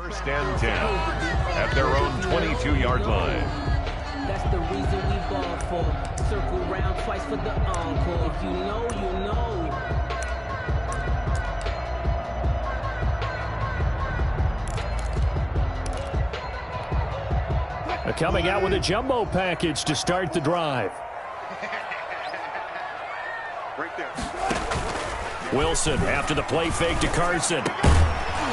First and 10 at their own 22-yard line. That's the reason we ball for. Circle round twice for the encore. If you know, you know. Coming out with a jumbo package to start the drive. Right there. Wilson after the play fake to Carson.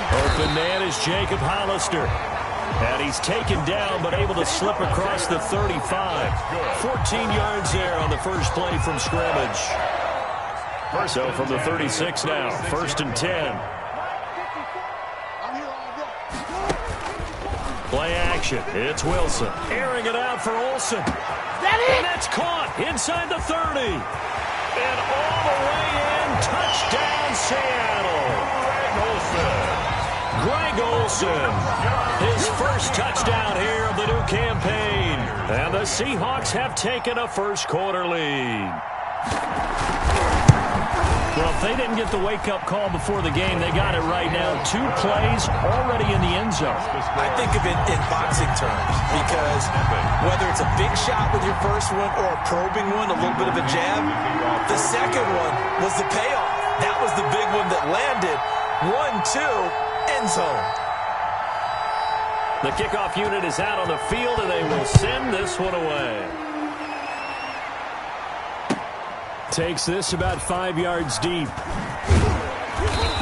Open man is Jacob Hollister. And he's taken down but able to slip across the 35. 14 yards there on the first play from scrimmage. So from the 36 now, first and 10. Play action. It's Wilson. Airing it out for Olsen. And that's caught inside the 30. And all the way in. Touchdown, Seattle. Greg Olsen. His first touchdown here of the new campaign. And the Seahawks have taken a first quarter lead. Well, if they didn't get the wake-up call before the game, they got it right now. 2 plays already in the end zone. I think of it in boxing terms because whether it's a big shot with your first one or a probing one, a little bit of a jab, the second one was the payoff. That was the big one that landed. 1-2, end zone. The kickoff unit is out on the field, and they will send this one away. Takes this about 5 yards deep.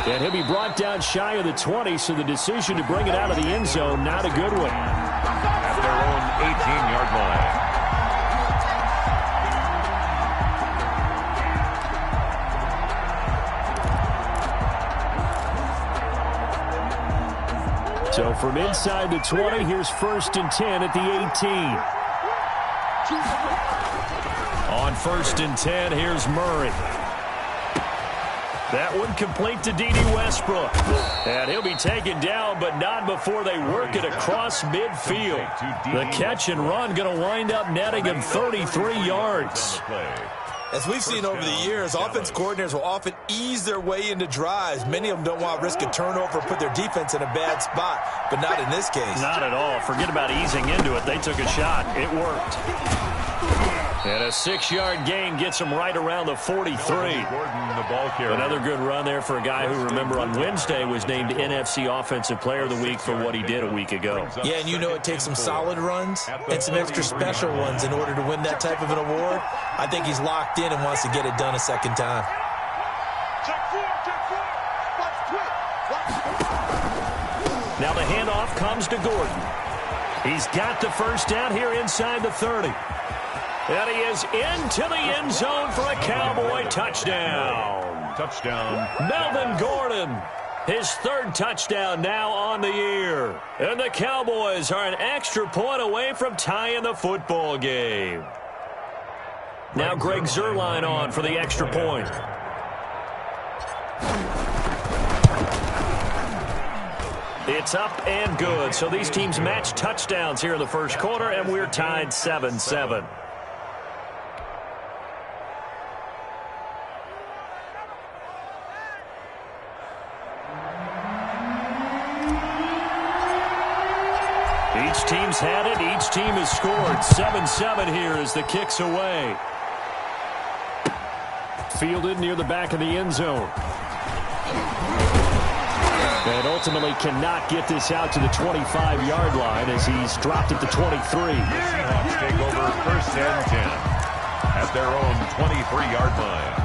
And he'll be brought down shy of the 20, so the decision to bring it out of the end zone, not a good one. At their own 18-yard line. So from inside the 20, here's first and 10 at the 18. On first and 10, here's Murray. That one complete to D.D. Westbrook. And he'll be taken down, but not before they work it across midfield. The catch and run going to wind up netting him 33 yards. As we've seen over the years, offense coordinators will often ease their way into drives. Many of them don't want to risk a turnover or put their defense in a bad spot, but not in this case. Not at all. Forget about easing into it. They took a shot. It worked. And a 6-yard gain gets him right around the 43. Another good run there for a guy who, remember, on Wednesday was named NFC Offensive Player of the Week for what he did a week ago. Yeah, and you know it takes some solid runs and some extra special ones in order to win that type of an award. I think he's locked in and wants to get it done a second time. Now the handoff comes to Gordon. He's got the first down here inside the 30. And he is into the end zone for a Cowboy touchdown. Melvin Gordon, his 3rd touchdown now on the year. And the Cowboys are an extra point away from tying the football game. Now Greg Zuerlein on for the extra point. It's up and good. So these teams match touchdowns here in the first quarter, and we're tied 7-7. Each team's had it. Each team has scored. 7-7 here as the kick's away. Fielded near the back of the end zone. And ultimately cannot get this out to the 25-yard line as he's dropped at the 23. The Seahawks take over first and 10 at their own 23-yard line.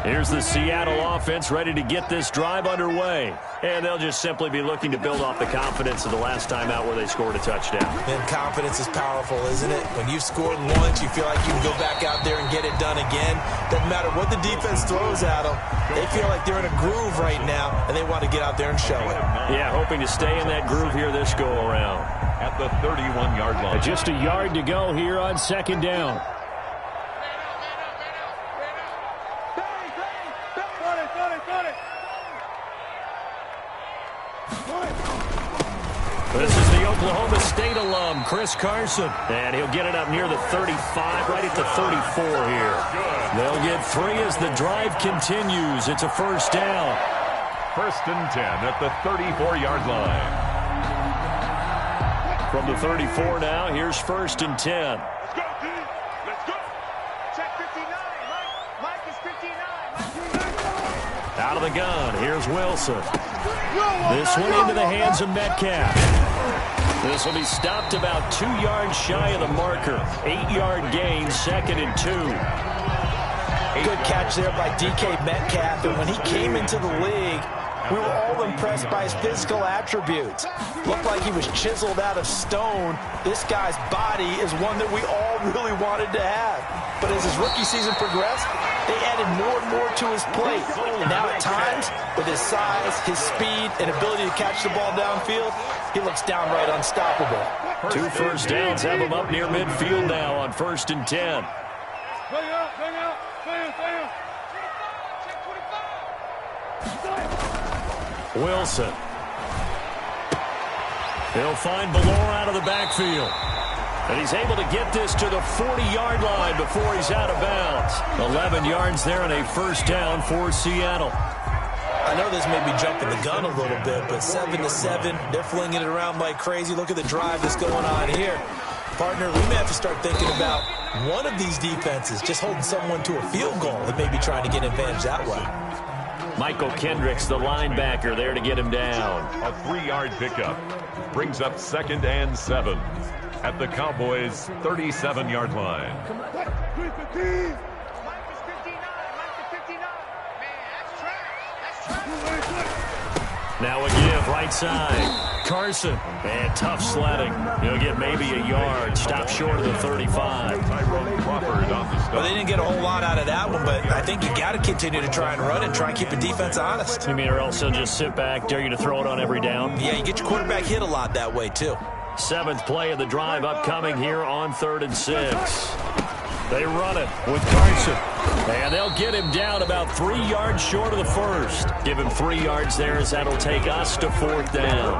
Here's the Seattle offense ready to get this drive underway. And they'll just simply be looking to build off the confidence of the last time out where they scored a touchdown. And confidence is powerful, isn't it? When you've scored once, you feel like you can go back out there and get it done again. Doesn't matter what the defense throws at them. They feel like they're in a groove right now, and they want to get out there and show it. Yeah, hoping to stay in that groove here this go-around. At the 31-yard line. Just a yard to go here on second down. This is the Oklahoma State alum, Chris Carson. And he'll get it up near the 35, right at the 34 here. They'll get 3 as the drive continues. It's a first down. 1st and 10 at the 34-yard line. From the 34 now, here's 1st and 10. Let's go, D. Let's go. Check 59. Mike is 59. Out of the gun, here's Wilson. This one into the hands of Metcalf. This will be stopped about 2 yards shy of the marker. 8-yard gain, 2nd and 2. Good catch there by DK Metcalf. And when he came into the league, we were all impressed by his physical attributes. Looked like he was chiseled out of stone. This guy's body is one that we all really wanted to have. But as his rookie season progressed, they added more and more to his plate. And now at times, with his size, his speed, and ability to catch the ball downfield, he looks downright unstoppable. 2 first downs have him up near midfield now on 1st and 10. Wilson. He'll find Ballore out of the backfield. And he's able to get this to the 40-yard line before he's out of bounds. 11 yards there and a first down for Seattle. I know this may be jumping the gun a little bit, but 7-7, they're flinging it around like crazy. Look at the drive that's going on here. Partner, we may have to start thinking about one of these defenses just holding someone to a field goal and maybe trying to get an advantage that way. Michael Kendricks, the linebacker, there to get him down. A 3-yard pickup brings up 2nd and 7 at the Cowboys' 37-yard line. Mike is 59. Mike is 59. Man, that's trash. That's trash. Now a give right side. Carson. And tough sledding. He'll get maybe a yard. Stop short of the 35. Tyrone Crawford on the stop. Well, they didn't get a whole lot out of that one, but I think you got to continue to try and run and try and keep the defense honest. You mean or else he'll just sit back, dare you to throw it on every down? Yeah, you get your quarterback hit a lot that way, too. 7th play of the drive upcoming here on 3rd and 6. They run it with Carson. And they'll get him down about 3 yards short of the first. Give him 3 yards there as that'll take us to 4th down.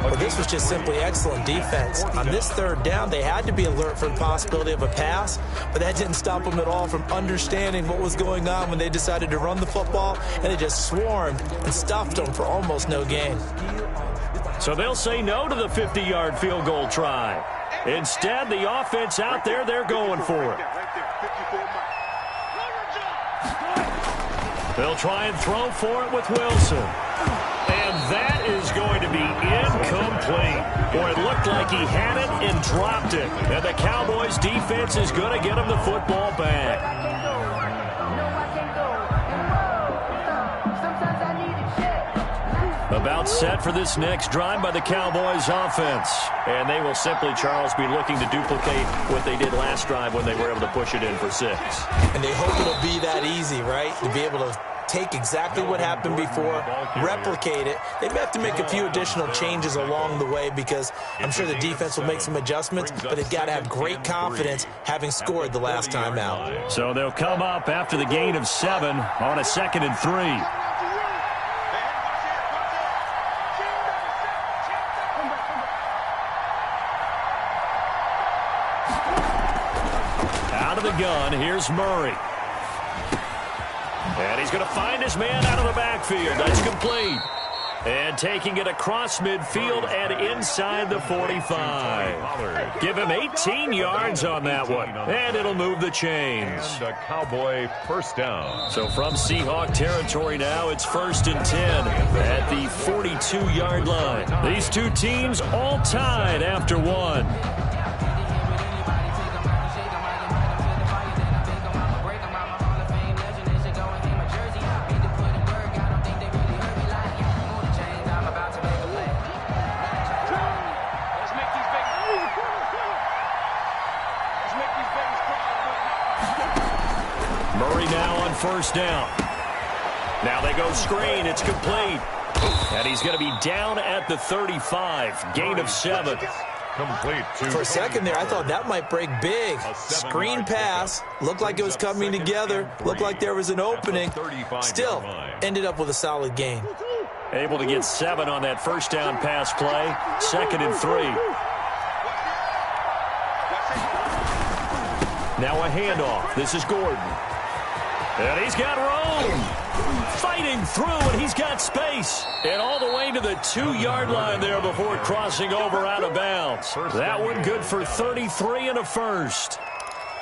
Well, this was just simply excellent defense. On this 3rd down, they had to be alert for the possibility of a pass, but that didn't stop them at all from understanding what was going on when they decided to run the football, and they just swarmed and stuffed them for almost no gain. So they'll say no to the 50-yard field goal try. Instead, the offense out there, they're going for it. They'll try and throw for it with Wilson. And that is going to be incomplete. Boy, it looked like he had it and dropped it. And the Cowboys' defense is going to get him the football back. About set for this next drive by the Cowboys offense. And they will simply, Charles, be looking to duplicate what they did last drive when they were able to push it in for 6. And they hope it'll be that easy, right? To be able to take exactly what happened before, replicate it. They may have to make a few additional changes along the way because I'm sure the defense will make some adjustments, but they've got to have great confidence having scored the last time out. So they'll come up after the gain of 7 on a 2nd and 3. The gun. Here's Murray. And he's going to find his man out of the backfield. That's complete. And taking it across midfield and inside the 45. Give him 18 yards on that one. And it'll move the chains. And a Cowboy first down. So from Seahawk territory now, it's 1st and 10 at the 42-yard line. These two teams all tied after 1. Murray now on first down. Now they go screen. It's complete. And he's going to be down at the 35. Gain of 7. Complete. For a second there, I thought that might break big. Screen pass. Looked like it was coming together. Looked like there was an opening. Still, ended up with a solid gain. Able to get 7 on that first down pass play. 2nd and 3. Now a handoff. This is Gordon. And he's got room. Fighting through, and he's got space. And all the way to the 2-yard line there before crossing over out of bounds. That one good for 33 and a first.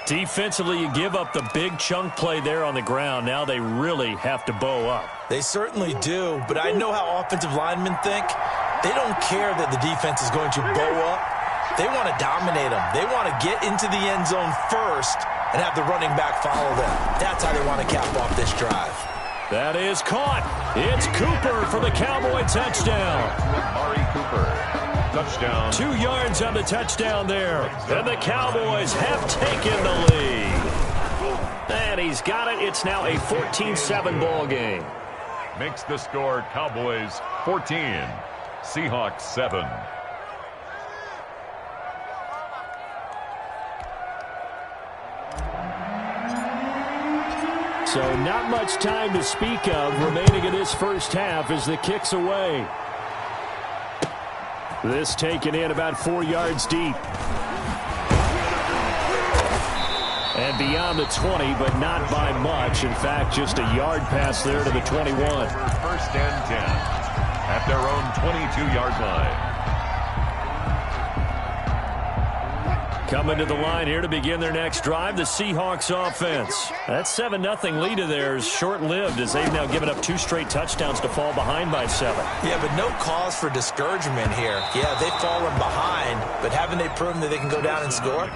Defensively, you give up the big chunk play there on the ground. Now they really have to bow up. They certainly do, but I know how offensive linemen think. They don't care that the defense is going to bow up. They want to dominate them. They want to get into the end zone first and have the running back follow them. That's how they want to cap off this drive. That is caught. It's Cooper for the Cowboy touchdown. Amari Cooper. Touchdown. 2 yards on the touchdown there. And the Cowboys have taken the lead. And he's got it. It's now a 14-7 ball game. Makes the score Cowboys 14, Seahawks 7. So not much time to speak of remaining in this first half as the kick's away. This taken in about 4 yards deep. And beyond the 20, but not by much. In fact, just a yard pass there to the 21. First and 10 at their own 22-yard line. Coming to the line here to begin their next drive, the Seahawks offense. That 7-0 lead of theirs short-lived as they've now given up 2 straight touchdowns to fall behind by 7. Yeah, but no cause for discouragement here. Yeah, they've fallen behind, but haven't they proven that they can go down and score?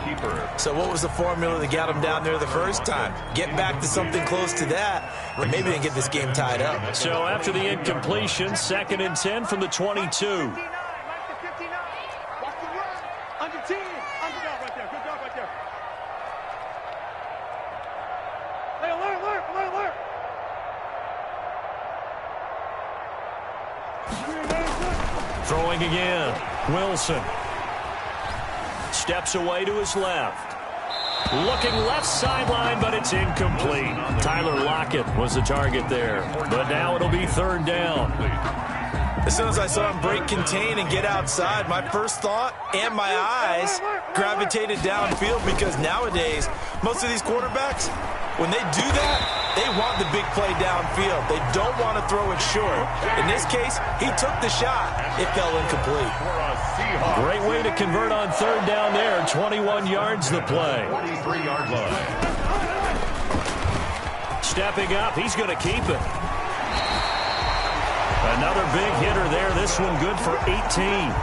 So what was the formula that got them down there the first time? Get back to something close to that, and maybe they can get this game tied up. So after the incompletion, 2nd and 10 from the 22. Throwing again. Wilson. Steps away to his left. Looking left sideline, but it's incomplete. Tyler Lockett was the target there. But now it'll be 3rd down. As soon as I saw him break contain and get outside, my first thought and my eyes gravitated downfield because nowadays, most of these quarterbacks, when they do that, they want the big play downfield. They don't want to throw it short. In this case, he took the shot. It fell incomplete. Great way to convert on 3rd down there. 21 yards the play. 43-yard line. Stepping up, he's going to keep it. Another big hitter there. This one good for 18.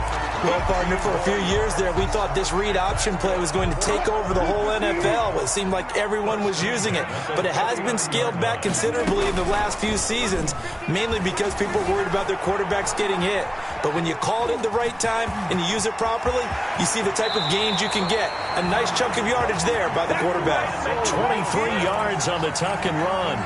Well, partner, for a few years there, we thought this read option play was going to take over the whole NFL. It seemed like everyone was using it. But it has been scaled back considerably in the last few seasons, mainly because people are worried about their quarterbacks getting hit. But when you call it at the right time and you use it properly, you see the type of gains you can get. A nice chunk of yardage there by the quarterback. 23 yards on the tuck and run.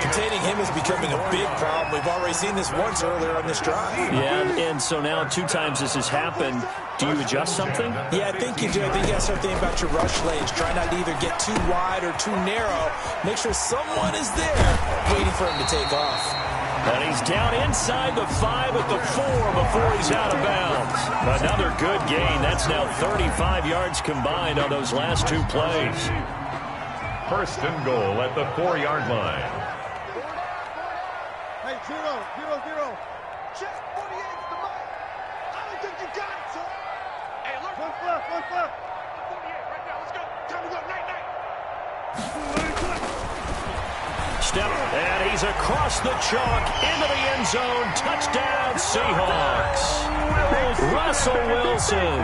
Containing him is becoming a big problem. We've already seen this once earlier on this drive. Yeah, and so now 2 times this has happened. Do you adjust something? Yeah, I think you do. I think you got to start thinking about your rush lanes. Try not to either get too wide or too narrow. Make sure someone is there waiting for him to take off. And he's down inside the 5 at the 4 before he's out of bounds. Another good gain. That's now 35 yards combined on those last 2 plays. First and goal at the 4-yard line. Hey, 0, 0, 0. Check 48's the mic. I don't think you got it, son. Hey, look. One left. 48 right now. Let's go. Time to go. Night. Step, and he's across the chalk into the end zone. Touchdown, Seahawks. Russell Wilson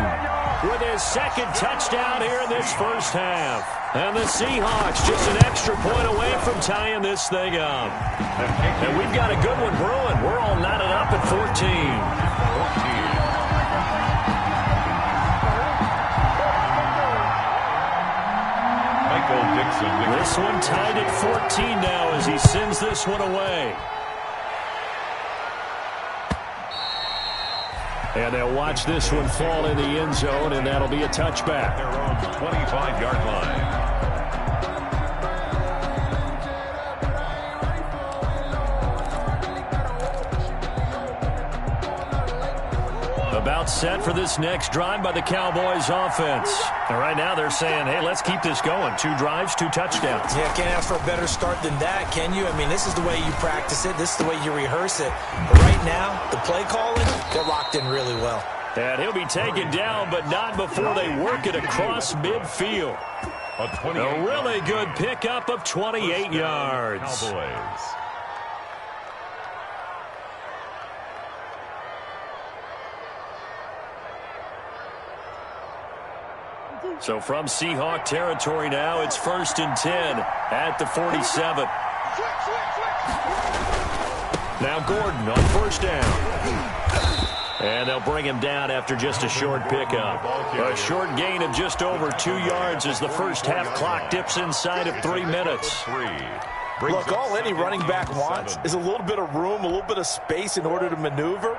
with his 2nd touchdown here in this first half. And the Seahawks just an extra point away from tying this thing up. And we've got a good one brewing. We're all knotted up at 14. This one tied at 14 now as he sends this one away. And they'll watch this one fall in the end zone, and that'll be a touchback. Their own 25-yard line. About set for this next drive by the Cowboys offense. And right now they're saying, hey, let's keep this going. 2 drives, 2 touchdowns. Yeah, can't ask for a better start than that, can you? I mean, this is the way you practice it. This is the way you rehearse it. But right now, the play calling, they're locked in really well. And he'll be taken down, but not before they work it across midfield. A really good pickup of 28 yards. Cowboys. So from Seahawk territory now, it's 1st and 10 at the 47. Now Gordon on 1st down. And they'll bring him down after just a short pickup. A short gain of just over 2 yards as the first half clock dips inside of 3 minutes. Look, all any running back wants is a little bit of room, a little bit of space in order to maneuver.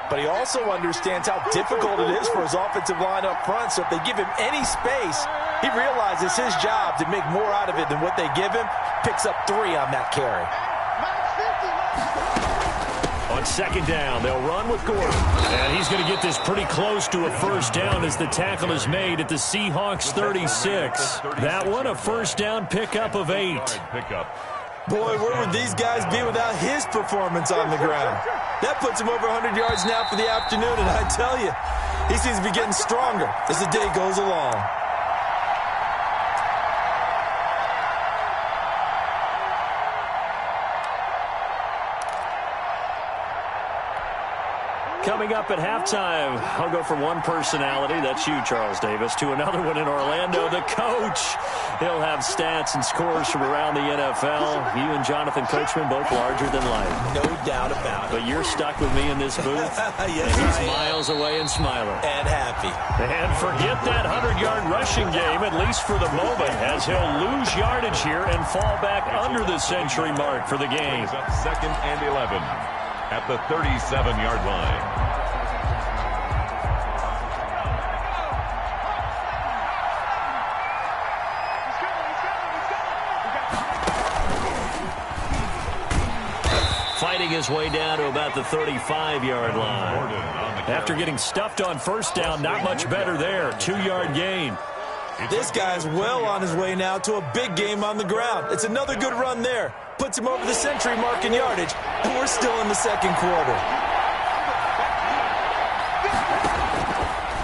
But he also understands how difficult it is for his offensive line up front. So if they give him any space, he realizes his job to make more out of it than what they give him. Picks up 3 on that carry. On 2nd down, they'll run with Gordon. And he's going to get this pretty close to a 1st down as the tackle is made at the Seahawks 36. That one a 1st down pickup of 8. Boy, where would these guys be without his performance on the ground? That puts him over 100 yards now for the afternoon, and I tell you, he seems to be getting stronger as the day goes along. Coming up at halftime, I'll go from one personality, that's you, Charles Davis, to another one in Orlando, the coach. He'll have stats and scores from around the NFL. You and Jonathan Coachman, both larger than life. No doubt about it. But you're stuck with me in this booth. Yes, He's miles away and smiling. And happy. And forget that 100-yard rushing game, at least for the moment, as he'll lose yardage here and fall back under the century mark for the game. 2nd and 11 at the 37-yard line. Fighting his way down to about the 35-yard line. After getting stuffed on 1st down, not much better there. 2-yard gain. This guy's well on his way now to a big game on the ground. It's another good run there. Puts him over the century mark in yardage, and we're still in the 2nd quarter.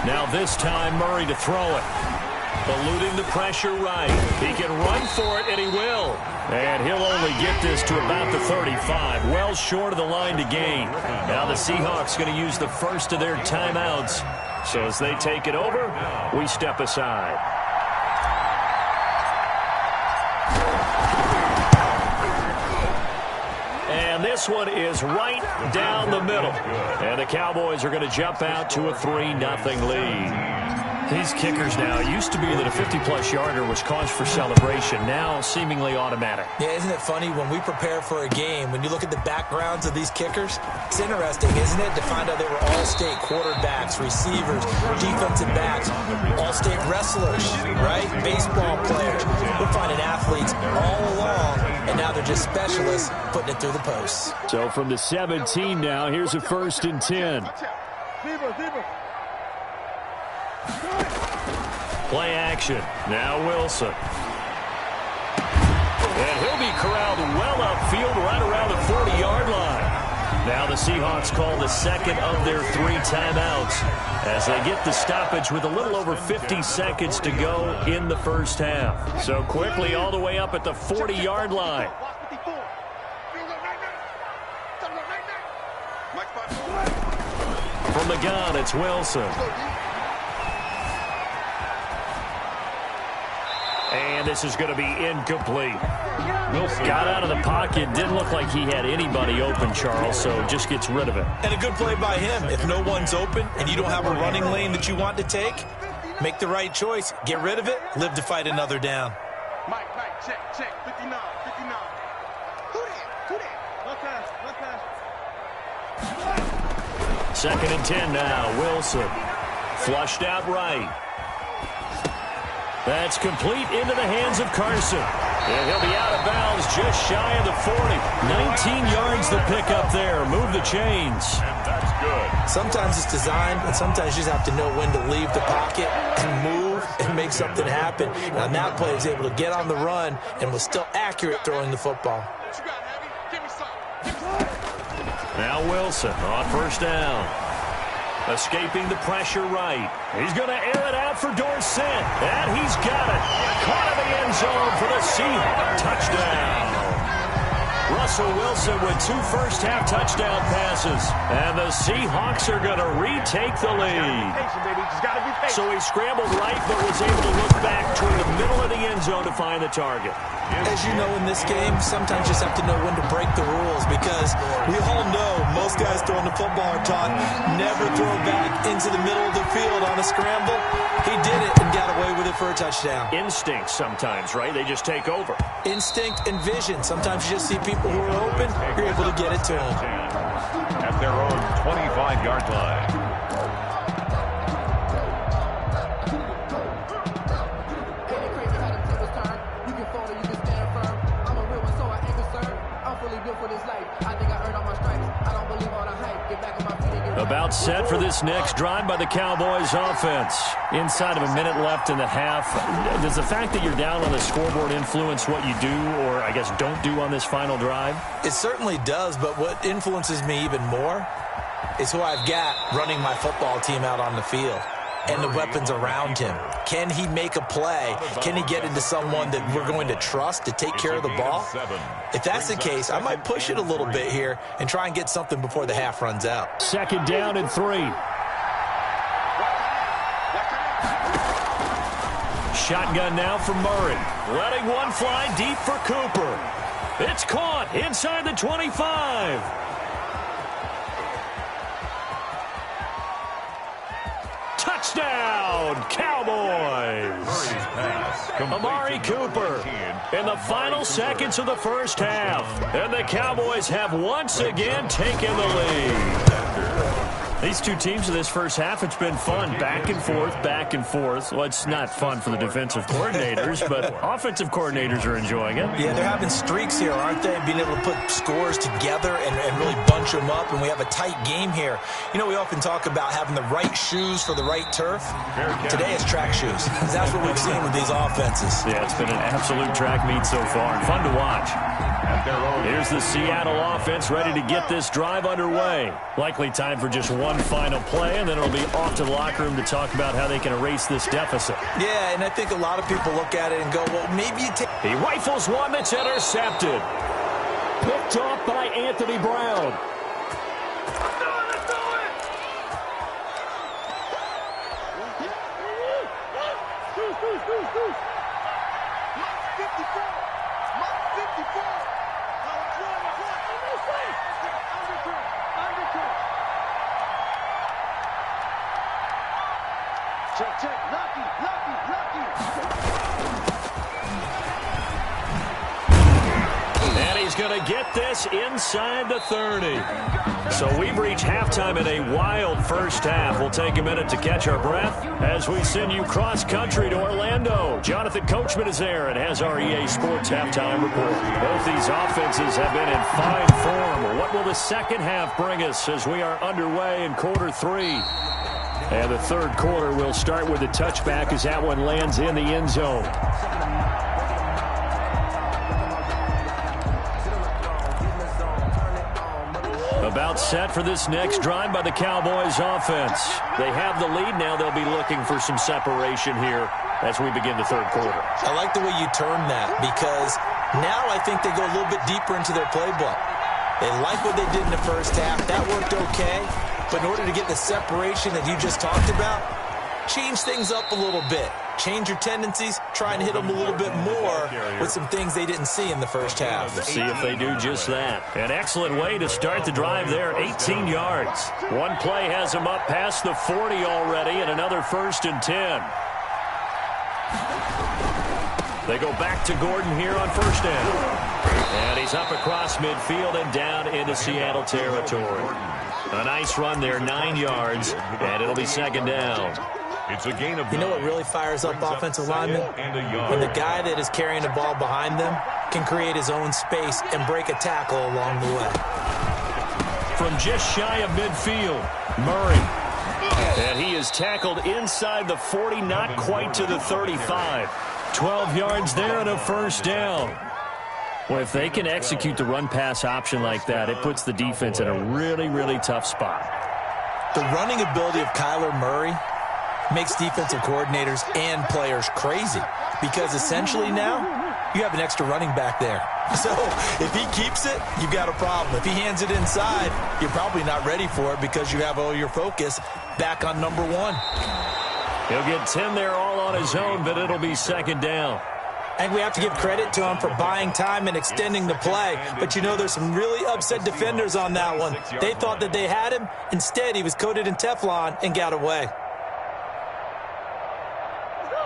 Now this time, Murray to throw it. Eluding the pressure right. He can run for it, and he will. And he'll only get this to about the 35, well short of the line to gain. Now the Seahawks going to use the first of their timeouts. So as they take it over, we step aside. And this one is right down the middle. And the Cowboys are going to jump out to a 3-0 lead. These kickers now, it used to be that a 50-plus yarder was cause for celebration, now seemingly automatic. Yeah, isn't it funny when we prepare for a game, when you look at the backgrounds of these kickers, it's interesting, isn't it, to find out they were all-state quarterbacks, receivers, defensive backs, all-state wrestlers, right? Baseball players. We're finding athletes all along, and now they're just specialists putting it through the posts. So from the 17 now, here's a 1st and 10. Play action. Now Wilson. And he'll be corralled well upfield right around the 40-yard line. Now the Seahawks call the 2nd of their 3 timeouts as they get the stoppage with a little over 50 seconds to go in the first half. So quickly all the way up at the 40-yard line. From the gun, it's Wilson. And this is going to be incomplete. Wilson got out of the pocket. Didn't look like he had anybody open, Charles, so just gets rid of it. And a good play by him. If no one's open and you don't have a running lane that you want to take, make the right choice. Get rid of it. Live to fight another down. Mike, check, 59. Who that? One pass. 2nd and 10 now. Wilson. Flushed out right. That's complete into the hands of Carson. And he'll be out of bounds just shy of the 40. 19 yards to pick up there. Move the chains. And that's Good. Sometimes it's designed, and sometimes you just have to know when to leave the pocket and move and make something happen. And on that play, he was able to get on the run and was still accurate throwing the football. Now Wilson on first down. Escaping the pressure right. He's going to air it out for Dorsett. And he's got it. Caught in the end zone for the Seahawks. Touchdown. Russell Wilson with 2 first-half touchdown passes. And the Seahawks are going to retake the lead. So he scrambled right, but was able to look back toward the middle of the end zone to find the target. As you know, in this game, sometimes you just have to know when to break the rules, because we all know most guys throwing the football are taught never throw back into the middle of the field on a scramble. He did it and got away with it for a touchdown. Instinct sometimes, right? They just take over. Instinct and vision. Sometimes you just see people who are open, you're able to get it to them. At their own 25-yard line. About set for this next drive by the Cowboys offense. Inside of a minute left in the half. Does the fact that you're down on the scoreboard influence what you do, or I guess don't do on this final drive? It certainly does, but what influences me even more is who I've got running my football team out on the field and the weapons around him. Can he make a play? Can he get into someone that we're going to trust to take care of the ball? If that's the case, I might push it a little bit here and try and get something before the half runs out. 2nd down and 3. Shotgun now for Murray. Letting one fly deep for Cooper. It's caught inside the 25. Touchdown, Cowboys! Amari Cooper in the final seconds of the first half. And the Cowboys have once again taken the lead. These two teams in this first half, it's been fun. Back and forth, back and forth. Well, it's not fun for the defensive coordinators, but offensive coordinators are enjoying it. Yeah, they're having streaks here, aren't they? Being able to put scores together and really bunch them up, and we have a tight game here. You know, we often talk about having the right shoes for the right turf. Today it's track shoes. That's what we've seen with these offenses. Yeah, it's been an absolute track meet so far, and fun to watch. Here's the Seattle offense ready to get this drive underway. Likely time for just one final play, and then it'll be off to the locker room to talk about how they can erase this deficit. Yeah, and I think a lot of people look at it and go, well, maybe you take... He rifles one that's intercepted. Picked off by Anthony Brown. And he's going to get this inside the 30. So we've reached halftime in a wild first half. We'll take a minute to catch our breath as we send you cross-country to Orlando. Jonathan Coachman is there and has our EA Sports halftime report. Both these offenses have been in fine form. What will the second half bring us as we are underway in quarter 3? And the third quarter will start with a touchback as that one lands in the end zone. About set for this next drive by the Cowboys offense. They have the lead now. They'll be looking for some separation here as we begin the third quarter. I like the way you turn that, because now I think they go a little bit deeper into their playbook. They like what they did in the first half. That worked okay. But in order to get the separation that you just talked about, change things up a little bit. Change your tendencies, try and hit them a little bit more with some things they didn't see in the first half. Let's see if they do just that. An excellent way to start the drive there, 18 yards. One play has them up past the 40 already, and another 1st and 10. They go back to Gordon here on first down. And he's up across midfield and down into Seattle territory. A nice run there, 9 yards, and it'll be 2nd down. It's a gain of... You know what really fires up offensive linemen? When the guy that is carrying the ball behind them can create his own space and break a tackle along the way. from just shy of midfield. Murray. And he is tackled inside the 40, not quite to the 35. 12 yards there and a first down. Well, if they can execute the run-pass option like that, it puts the defense in a really, really tough spot. The running ability of Kyler Murray makes defensive coordinators and players crazy because essentially now you have an extra running back there. So if he keeps it, you've got a problem. If he hands it inside, you're probably not ready for it because you have all your focus back on number one. He'll get 10 there all on his own, but it'll be second down. I think we have to give credit to him for buying time and extending the play. But, you know, there's some really upset defenders on that one. They thought that they had him. Instead, he was coated in Teflon and got away.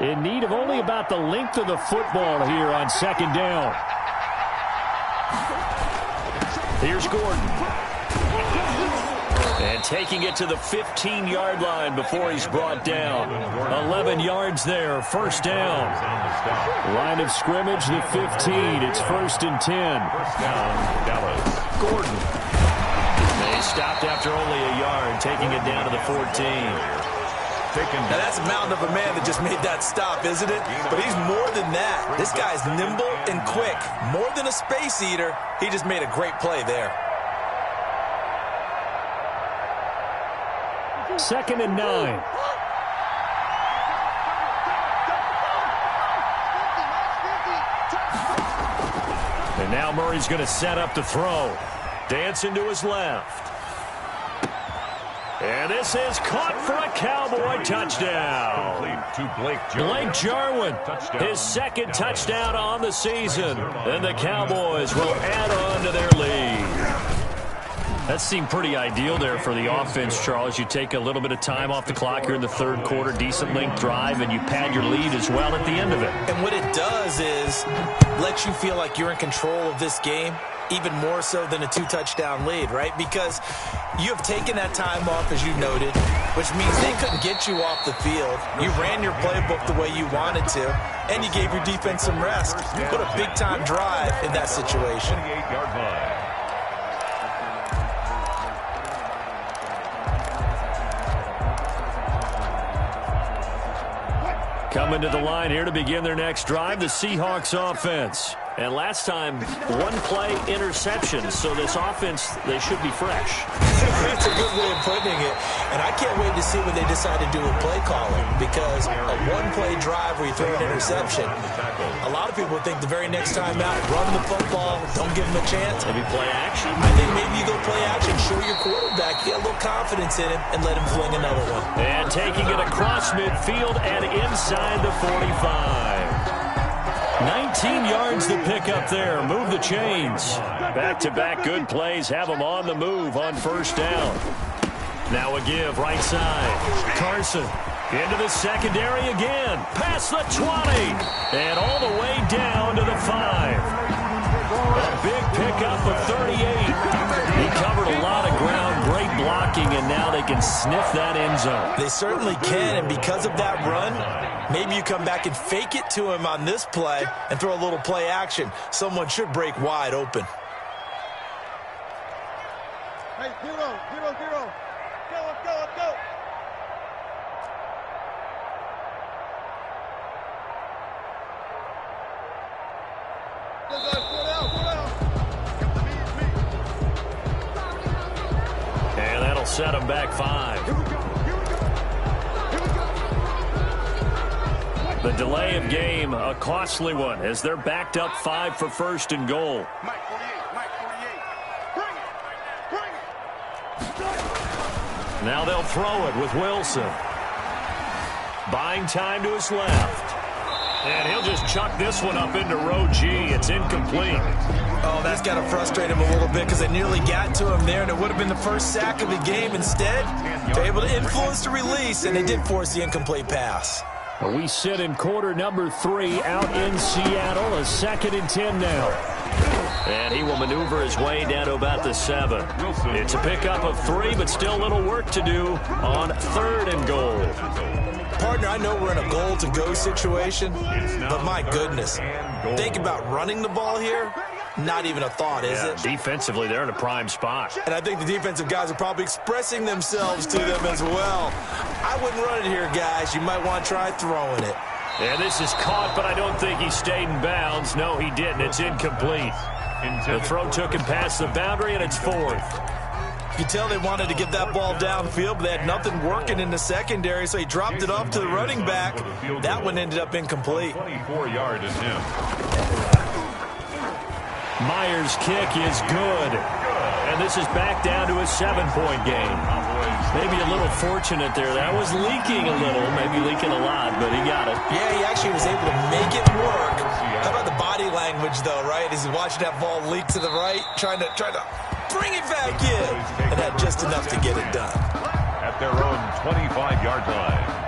In need of only about the length of the football here on second down. Here's Gordon. And taking it to the 15-yard line before he's brought down. 11 yards there, first down. Line of scrimmage, the 15. It's 1st and 10. First down, Dallas. Gordon. They stopped after only a yard, taking it down to the 14. Now that's a mountain of a man that just made that stop, isn't it? But he's more than that. This guy's nimble and quick. More than a space eater, he just made a great play there. 2nd and 9. And now Murray's going to set up the throw. Dancing to his left. And this is caught for a Cowboy touchdown. To Blake Jarwin, his second touchdown on the season. And the Cowboys will add on to their lead. That seemed pretty ideal there for the offense, Charles. You take a little bit of time off the clock here in the third quarter, decent length drive, and you pad your lead as well at the end of it. And what it does is let you feel like you're in control of this game, even more so than a 2-touchdown lead, right? Because you have taken that time off, as you noted, which means they couldn't get you off the field. You ran your playbook the way you wanted to, and you gave your defense some rest. You put a big-time drive in that situation. 28-yard line. Coming to the line here to begin their next drive, the Seahawks offense. And last time, one-play interception. So this offense, they should be fresh. It's a good way of putting it. And I can't wait to see what they decide to do with play calling. Because a one-play drive where you throw an interception, a lot of people think the very next time out, run the football, don't give them a chance. Maybe play action. I think maybe you go play action, show your quarterback, get a little confidence in him, and let him fling another one. And taking it across midfield and inside the 45. 19 yards to pick up there. Move the chains. Back-to-back good plays have them on the move on first down. Now a give right side. Carson into the secondary again. Past the 20. And all the way down to the 5. A big pickup of 38. He covered a lot of ground. Great blocking, and now they can sniff that end zone. They certainly can, and because of that run, maybe you come back and fake it to him on this play and throw a little play action. Someone should break wide open. Hey, 0, 0, 0. Go, let's go, let's go. Go, guys, go down. And that'll set them back 5. The delay of game, a costly one, as they're backed up 5 for first and goal. Mike 48, Mike 48. Bring it. Now they'll throw it with Wilson. Buying time to his left. And he'll just chuck this one up into row G. It's incomplete. Oh, that's got to frustrate him a little bit because they nearly got to him there, and it would have been the first sack of the game. Instead, they're able to influence the release, and they did force the incomplete pass. We sit in quarter number 3 out in Seattle. A 2nd and 10 now. And he will maneuver his way down to about the 7. It's a pickup of 3, but still a little work to do on 3rd and goal. Partner, I know we're in a goal-to-go situation, but my goodness, think about running the ball here. Not even a thought, is it? Defensively, they're in a prime spot. And I think the defensive guys are probably expressing themselves to them as well. I wouldn't run it here, guys. You might want to try throwing it. And this is caught, but I don't think he stayed in bounds. No, he didn't. It's incomplete. The throw took him past the boundary, and it's fourth. You can tell they wanted to get that ball downfield, but they had nothing working in the secondary, so he dropped it off to the running back. That one ended up incomplete. 24-yard attempt. Myers' kick is good. And this is back down to a 7-point game. Maybe a little fortunate there. That was leaking a little, maybe leaking a lot, but he got it. Yeah, he actually was able to make it work. How about the body language, though, right? As he's watching that ball leak to the right, trying to bring it back in. And had just enough to get it done. At their own 25-yard line.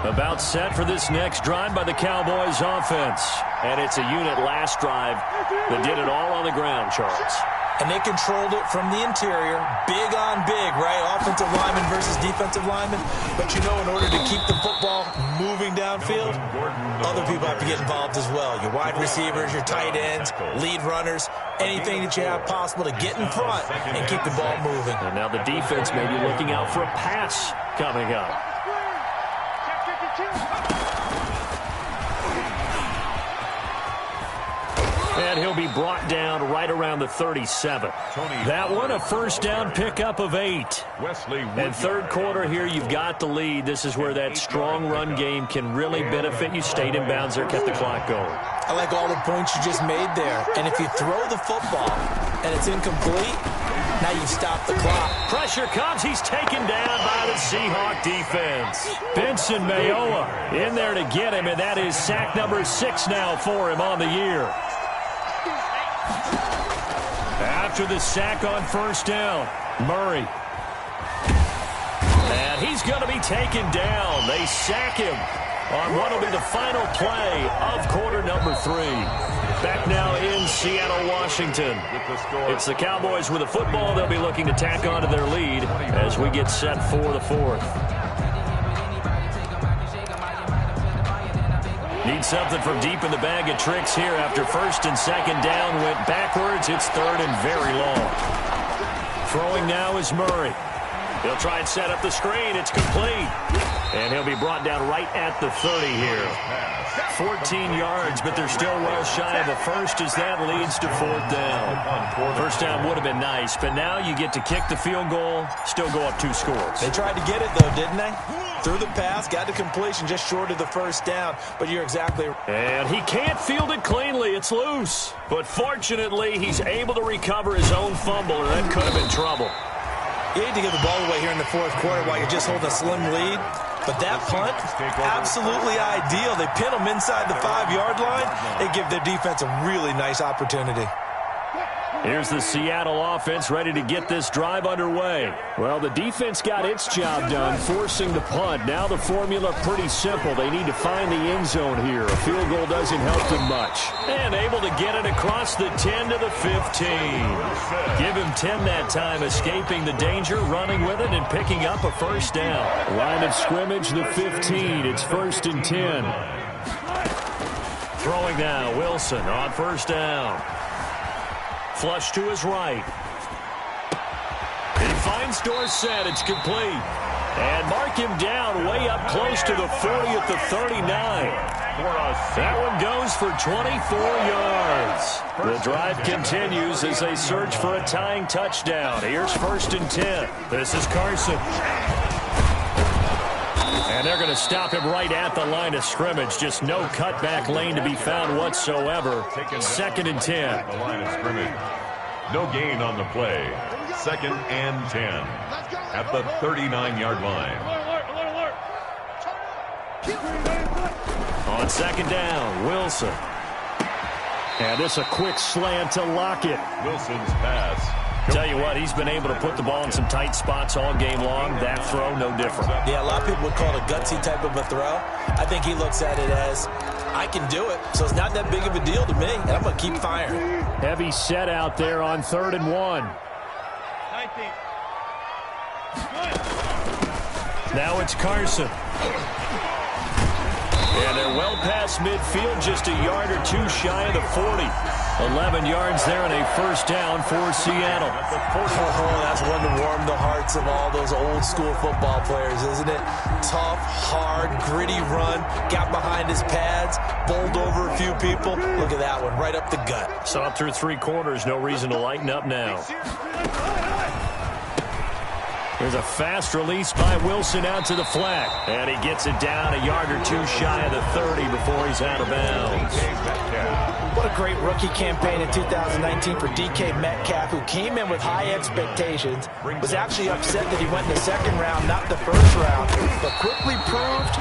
About set for this next drive by the Cowboys offense. And it's a unit last drive that did it all on the ground, Charles. And they controlled it from the interior. Big on big, right? Offensive lineman versus defensive lineman. But you know, in order to keep the football moving downfield, other people have to get involved as well. Your wide receivers, your tight ends, lead runners, anything that you have possible to get in front and keep the ball moving. And now the defense may be looking out for a pass coming up. And he'll be brought down right around the 37. That one, a first down pickup of 8. And third quarter here, you've got the lead. This is where that strong run game can really benefit you. Stayed in bounds there, kept the clock going. I like all the points you just made there. And if you throw the football and it's incomplete, now you stop the clock. Pressure comes. He's taken down by the Seahawk defense. Benson Mayowa in there to get him, and that is sack number 6 now for him on the year. After the sack on first down, Murray. And he's going to be taken down. They sack him on what will be the final play of quarter number 3. Back now in Seattle, Washington. It's the Cowboys with the football. They'll be looking to tack on to their lead as we get set for the 4th. Need something from deep in the bag of tricks here after first and second down went backwards. It's third and very long. Throwing now is Murray. He'll try and set up the screen. It's complete. And he'll be brought down right at the 30 here. 14 yards, but they're still well shy of a first as that leads to 4th down. First down would have been nice, but now you get to kick the field goal, still go up 2 scores. They tried to get it, though, didn't they? Threw the pass, got the completion just short of the first down, but you're exactly right. And he can't field it cleanly. It's loose. But fortunately, he's able to recover his own fumble, and that could have been trouble. You hate to give the ball away here in the 4th quarter while you're just holding a slim lead. But that punt, absolutely ideal. They pin them inside the 5-yard line. They give their defense a really nice opportunity. Here's the Seattle offense ready to get this drive underway. Well, the defense got its job done, forcing the punt. Now the formula pretty simple. They need to find the end zone here. A field goal doesn't help them much. And able to get it across the 10 to the 15. Give him 10 that time, escaping the danger, running with it, and picking up a first down. Line of scrimmage, the 15. It's 1st and 10. Throwing now, Wilson on first down. Flush to his right. He finds Dorsett. It's complete. And mark him down way up close to the 40 at the 39. That one goes for 24 yards. The drive continues as they search for a tying touchdown. Here's 1st and 10. This is Carson. And they're going to stop him right at the line of scrimmage. Just no cutback lane to be found whatsoever. 2nd and 10. The line of scrimmage. No gain on the play. 2nd and 10 at the 39-yard line. On 2nd down, Wilson. And this a quick slant to Lockett. Wilson's pass Tell you what, he's been able to put the ball in some tight spots all game long. That throw, no different. Yeah, a lot of people would call it a gutsy type of a throw. I think he looks at it as, I can do it, so it's not that big of a deal to me, and I'm going to keep firing. Heavy set out there on 3rd and 1. 19. Now it's Carson. And they're well past midfield, just a yard or two shy of the 40. 11 yards there and a first down for Seattle. Oh, that's one to warm the hearts of all those old school football players, isn't it? Tough, hard, gritty run, got behind his pads, bowled over a few people. Look at that one, right up the gut. Saw it through 3 quarters, no reason to lighten up now. There's a fast release by Wilson out to the flat. And he gets it down a yard or two shy of the 30 before he's out of bounds. What a great rookie campaign in 2019 for DK Metcalf, who came in with high expectations, was actually upset that he went in the 2nd round, not the 1st round, but quickly proved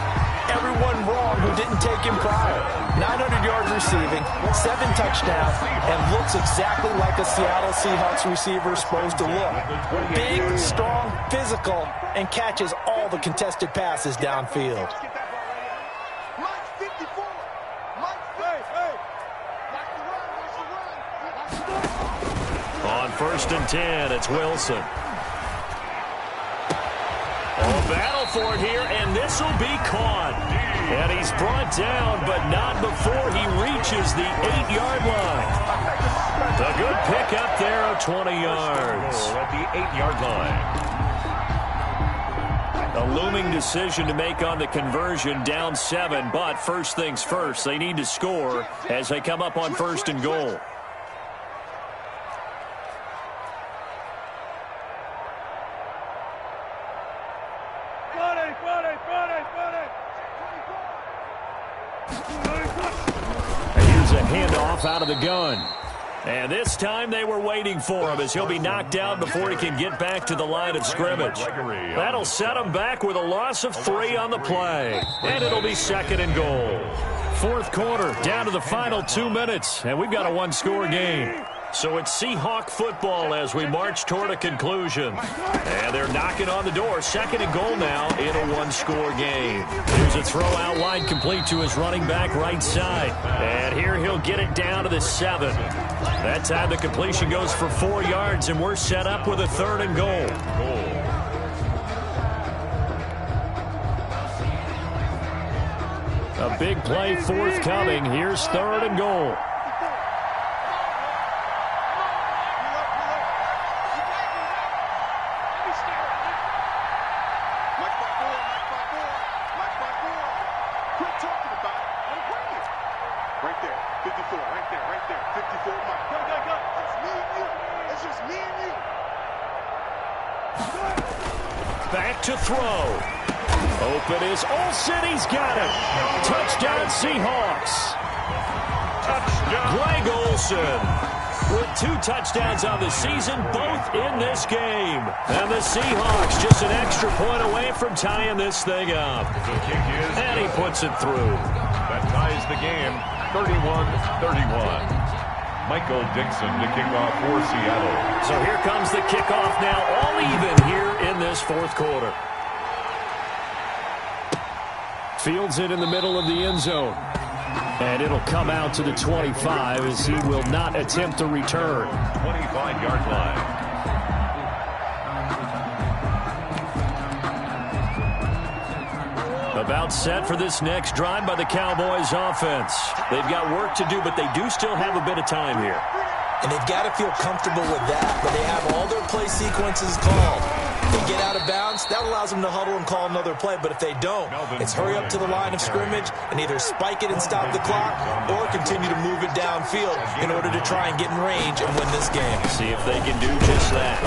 everyone wrong who didn't take him prior. 900 yards receiving, 7 touchdowns, and looks exactly like a Seattle Seahawks receiver is supposed to look. Big, strong, physical, and catches all the contested passes downfield. On 1st and 10, it's Wilson. Oh, battle for it here, and this will be caught. And he's brought down, but not before he reaches the 8-yard line. A good pickup there of 20 yards. At the 8-yard line. A looming decision to make on the conversion, down 7, but first things first, they need to score as they come up on 1st and goal. Here's a handoff out of the gun. And this time they were waiting for him as he'll be knocked out before he can get back to the line of scrimmage. That'll set him back with a loss of 3 on the play. And it'll be 2nd and goal. 4th quarter, down to the final 2 minutes, and we've got a 1-score game. So it's Seahawk football as we march toward a conclusion. And they're knocking on the door. 2nd and goal now in a 1-score game. Here's a throw out wide, complete to his running back right side. And here he'll get it down to the 7. That time the completion goes for 4 yards, and we're set up with a 3rd and goal. A big play forthcoming. Here's 3rd and goal. Back to throw. Open is Olsen. He's got it. Touchdown Seahawks. Touchdown. Greg Olsen with 2 touchdowns on the season, both in this game. And the Seahawks just an extra point away from tying this thing up. And he puts it through. That ties the game, 31-31. Michael Dixon to kick off for Seattle. So here comes the kickoff now, all even here in this 4th quarter. Fields it in the middle of the end zone. And it'll come out to the 25 as he will not attempt to return. 25-yard line. About set for this next drive by the Cowboys offense. They've got work to do, but they do still have a bit of time here. And they've got to feel comfortable with that, but they have all their play sequences called. If they get out of bounds, that allows them to huddle and call another play, but if they don't, it's hurry up to the line of scrimmage and either spike it and stop the clock or continue to move it downfield in order to try and get in range and win this game. See if they can do just that.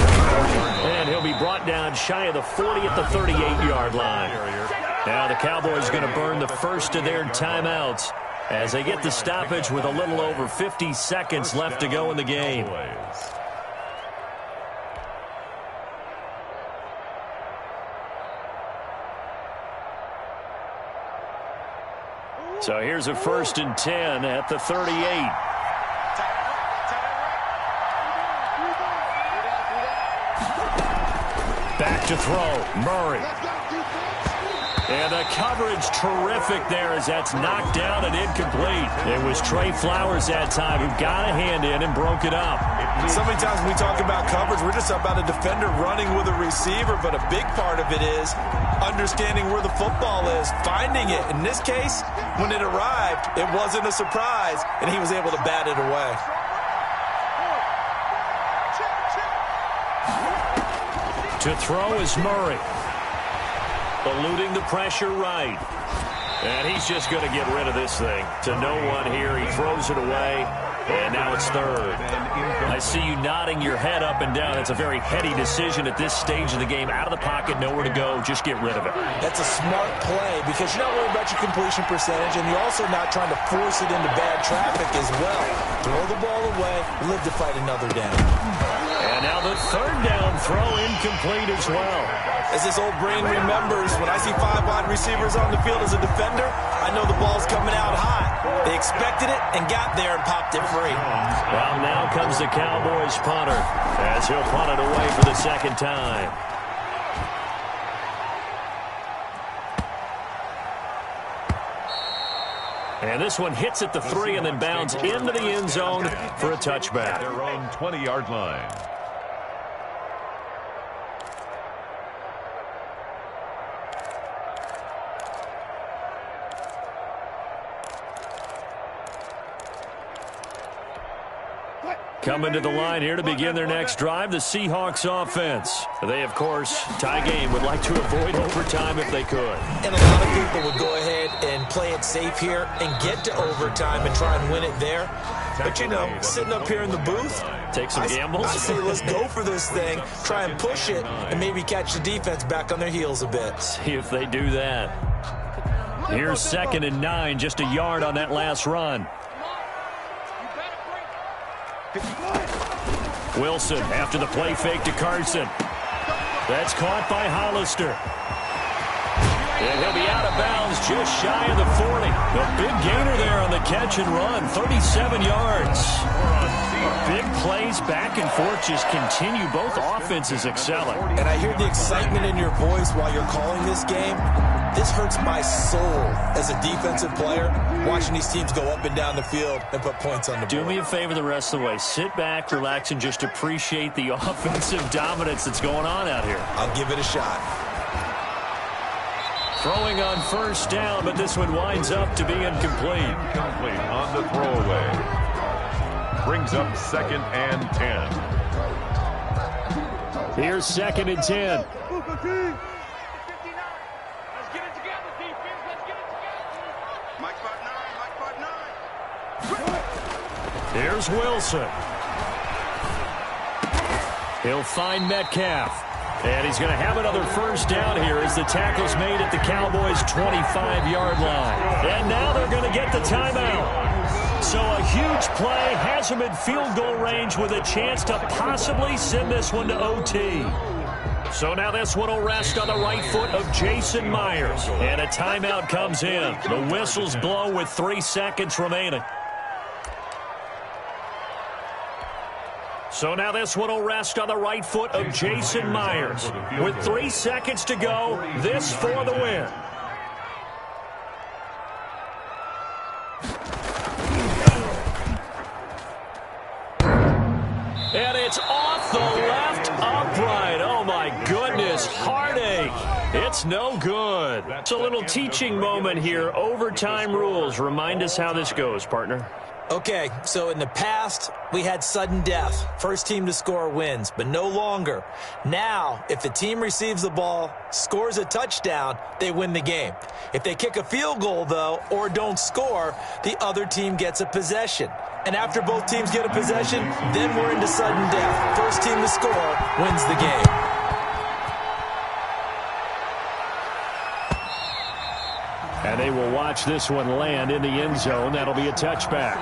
And he'll be brought down shy of the 40 at the 38-yard line. Now the Cowboys going to burn the first of their timeouts as they get the stoppage with a little over 50 seconds left to go in the game. So here's a 1st and 10 at the 38. to throw. Murray. And the coverage terrific there as that's knocked down and incomplete. It was Trey Flowers that time who got a hand in and broke it up. So many times when we talk about coverage, we're just about a defender running with a receiver, but a big part of it is understanding where the football is, finding it. In this case, when it arrived, it wasn't a surprise, and he was able to bat it away. To throw is Murray. Eluding the pressure right. And he's just going to get rid of this thing. To no one here. He throws it away. And now it's third. I see you nodding your head up and down. It's a very heady decision at this stage of the game. Out of the pocket, nowhere to go. Just get rid of it. That's a smart play because you're not worried about your completion percentage, and you're also not trying to force it into bad traffic as well. Throw the ball away, live to fight another down. And now the third down throw incomplete as well. As this old brain remembers, when I see 5 wide receivers on the field as a defender, I know the ball's coming out hot. They expected it and got there and popped it free. Well, now comes the Cowboys punter as he'll punt it away for the second time. And this one hits at the 3 and then bounds into the end zone for a touchback. Their own 20-yard line. Coming to the line here to begin their next drive, the Seahawks offense. They, of course, tie game, would like to avoid overtime if they could. And a lot of people would go ahead and play it safe here and get to overtime and try and win it there. But, you know, sitting up here in the booth, take some gambles. I say let's go for this thing, try and push it, and maybe catch the defense back on their heels a bit. See if they do that. Here's 2nd and 9, just a yard on that last run. Wilson after the play fake to Carson. That's caught by Hollister. And he'll be out of bounds just shy of the 40. A big gainer there on the catch and run, 37 yards. Big plays back and forth just continue. Both offenses excelling. And I hear the excitement in your voice while you're calling this game. This hurts my soul as a defensive player, watching these teams go up and down the field and put points on the board. Do me a favor the rest of the way. Sit back, relax, and just appreciate the offensive dominance that's going on out here. I'll give it a shot. Throwing on first down, but this one winds up to be incomplete. Incomplete on the throwaway. Brings up 2nd and 10. Here's 2nd and 10. Here's Wilson. He'll find Metcalf. And he's going to have another first down here as the tackle's made at the Cowboys' 25-yard line. And now they're going to get the timeout. So a huge play has him in field goal range with a chance to possibly send this one to OT. So now this one will rest on the right foot of Jason Myers. And a timeout comes in. The whistles blow with 3 seconds remaining. So now this one will rest on the right foot of Jason Myers. With 3 seconds to go, this for the win. And it's off the left upright. Oh, my goodness. Heartache. It's no good. It's a little teaching moment here. Overtime rules. Remind us how this goes, partner. Okay, so in the past, we had sudden death. First team to score wins, but no longer. Now, if the team receives the ball, scores a touchdown, they win the game. If they kick a field goal, though, or don't score, the other team gets a possession. And after both teams get a possession, then we're into sudden death. First team to score wins the game. And they will watch this one land in the end zone. That'll be a touchback.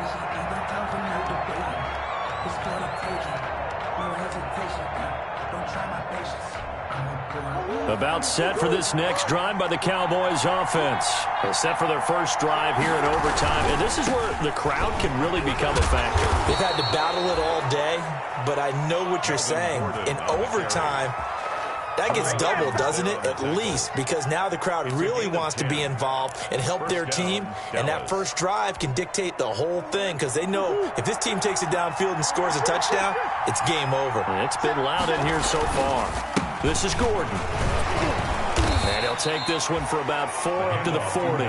About set for this next drive by the Cowboys offense. They're set for their first drive here in overtime. And this is where the crowd can really become a factor. They've had to battle it all day, but I know what you're saying. In overtime, That gets doubled, doesn't it? At least, because now the crowd really wants to be involved and help their team, and that first drive can dictate the whole thing because they know if this team takes it downfield and scores a touchdown, it's game over. It's been loud in here so far. This is Gordon. And he'll take this one for about 4 up to the 40.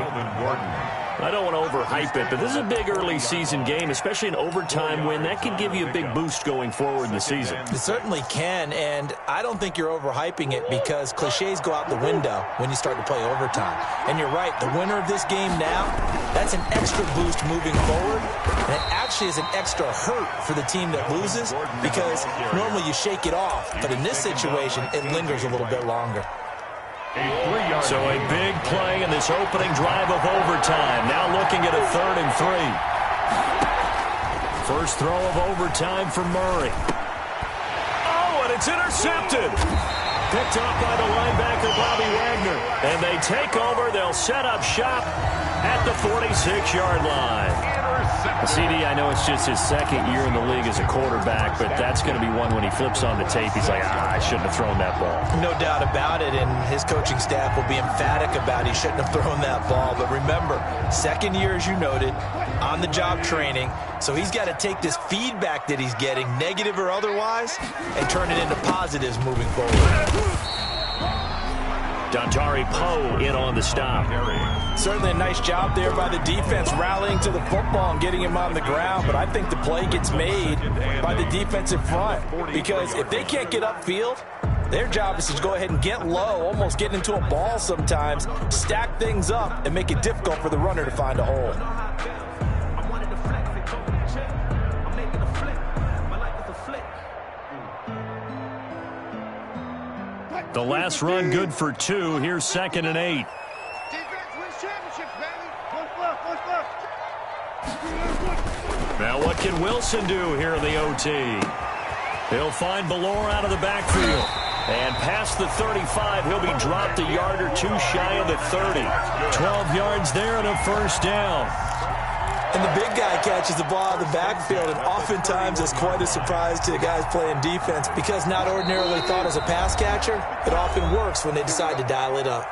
I don't want to overhype it, but this is a big early season game, especially an overtime win. That can give you a big boost going forward in the season. It certainly can, and I don't think you're overhyping it because cliches go out the window when you start to play overtime. And you're right, the winner of this game now, that's an extra boost moving forward, and it actually is an extra hurt for the team that loses because normally you shake it off, but in this situation, it lingers a little bit longer. So a big play in this opening drive of overtime. Now looking at a 3rd and 3. First throw of overtime for Murray. Oh, and it's intercepted. Picked up by the linebacker, Bobby Wagner. And they take over. They'll set up shop at the 46-yard line. CD, I know it's just his 2nd year in the league as a quarterback, but that's going to be one when he flips on the tape. He's like, I shouldn't have thrown that ball. No doubt about it, and his coaching staff will be emphatic about he shouldn't have thrown that ball. But remember, 2nd year, as you noted, on-the-job training, so he's got to take this feedback that he's getting, negative or otherwise, and turn it into positives moving forward. Dontari Poe in on the stop. Certainly a nice job there by the defense rallying to the football and getting him on the ground, but I think the play gets made by the defensive front because if they can't get upfield, their job is to go ahead and get low, almost get into a ball sometimes, stack things up, and make it difficult for the runner to find a hole. The last run good for 2. Here's 2nd and 8. Now what can Wilson do here in the OT? He'll find Ballore out of the backfield. And past the 35, he'll be dropped a yard or 2 shy of the 30. 12 yards there and a first down. And the big guy catches the ball out of the backfield, and oftentimes it's quite a surprise to the guys playing defense because not ordinarily thought as a pass catcher, it often works when they decide to dial it up.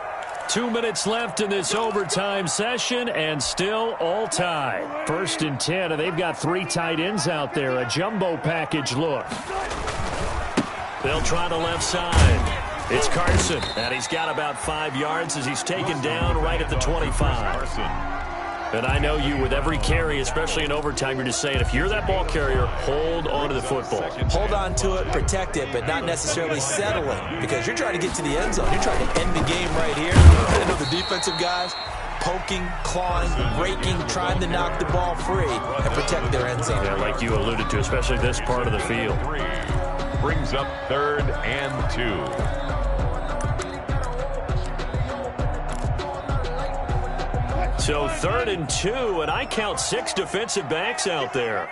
2 minutes left in this overtime session, and still all tied. 1st and 10, and they've got 3 tight ends out there. A jumbo package look. They'll try the left side. It's Carson, and he's got about 5 yards as he's taken down right at the 25. And I know you, with every carry, especially in overtime, you're just saying, if you're that ball carrier, hold on to the football. Hold on to it, protect it, but not necessarily settle it because you're trying to get to the end zone. You're trying to end the game right here. I know the defensive guys poking, clawing, raking, trying to knock the ball free and protect their end zone. Yeah, like you alluded to, especially this part of the field. Brings up 3rd and 2. So 3rd and 2, and I count 6 defensive backs out there.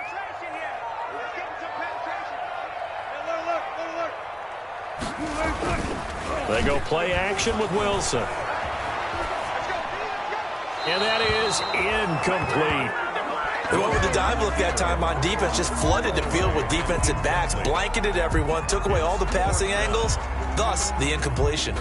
They go play action with Wilson. And that is incomplete. Whoever the dive look that time on defense just flooded the field with defensive backs, blanketed everyone, took away all the passing angles, thus the incompletion.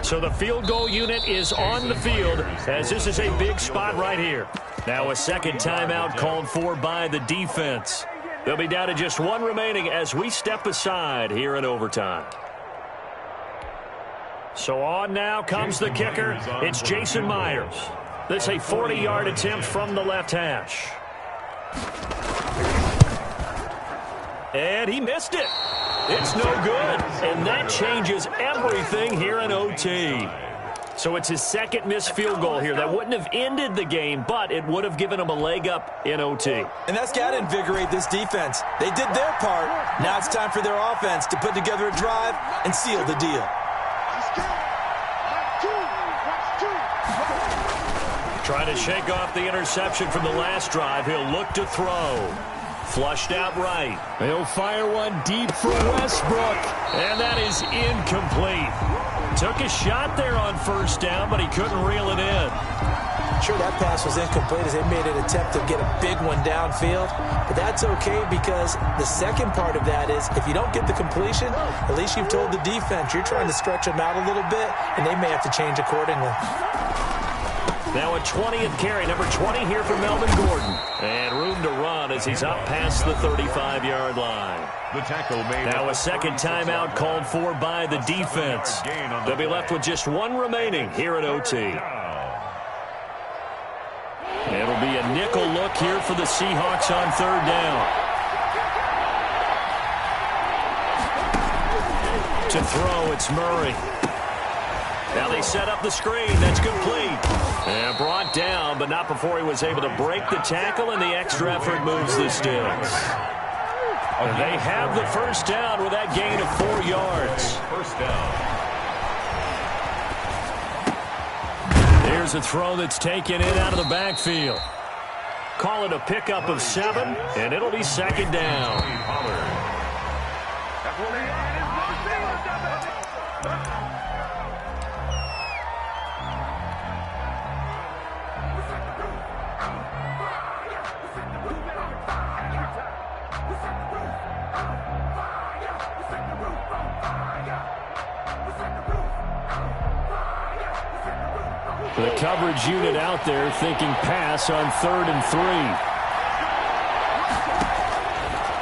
So the field goal unit is on the field as this is a big spot right here. Now a 2nd timeout called for by the defense. They'll be down to just 1 remaining as we step aside here in overtime. So on now comes the kicker. It's Jason Myers. This is a 40-yard attempt from the left hash. And he missed it. It's no good. And that changes everything here in OT. So it's his 2nd missed field goal here. That wouldn't have ended the game, but it would have given him a leg up in OT. And that's got to invigorate this defense. They did their part. Now it's time for their offense to put together a drive and seal the deal. Trying to shake off the interception from the last drive. He'll look to throw. Flushed out right. He'll fire one deep for Westbrook. And that is incomplete. Took a shot there on 1st down, but he couldn't reel it in. Sure, that pass was incomplete as they made an attempt to get a big one downfield, but that's okay because the second part of that is if you don't get the completion, at least you've told the defense you're trying to stretch them out a little bit, and they may have to change accordingly. Now a 20th carry, number 20 here for Melvin Gordon. And room to run as he's up past the 35-yard line. The tackle made. Now a second timeout called for by the defense. They'll be left with just one remaining here at OT. It'll be a nickel look here for the Seahawks on third down. To throw, it's Murray. Now they set up the screen. That's complete. And brought down, but not before he was able to break the tackle, and the extra effort moves the sticks. They have the first down with that gain of 4 yards. First down. Here's a throw that's taken in out of the backfield. Call it a pickup of 7, and it'll be second down. The coverage unit out there thinking pass on 3rd and 3.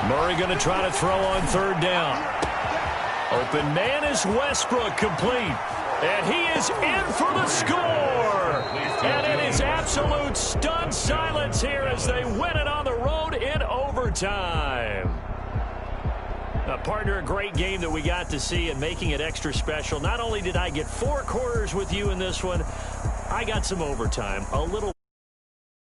Murray going to try to throw on 3rd down. Open man is Westbrook, complete. And he is in for the score. And it is absolute stunned silence here as they win it on the road in overtime. Partner, a great game that we got to see and making it extra special. Not only did I get 4 quarters with you in this one, I got some overtime. A little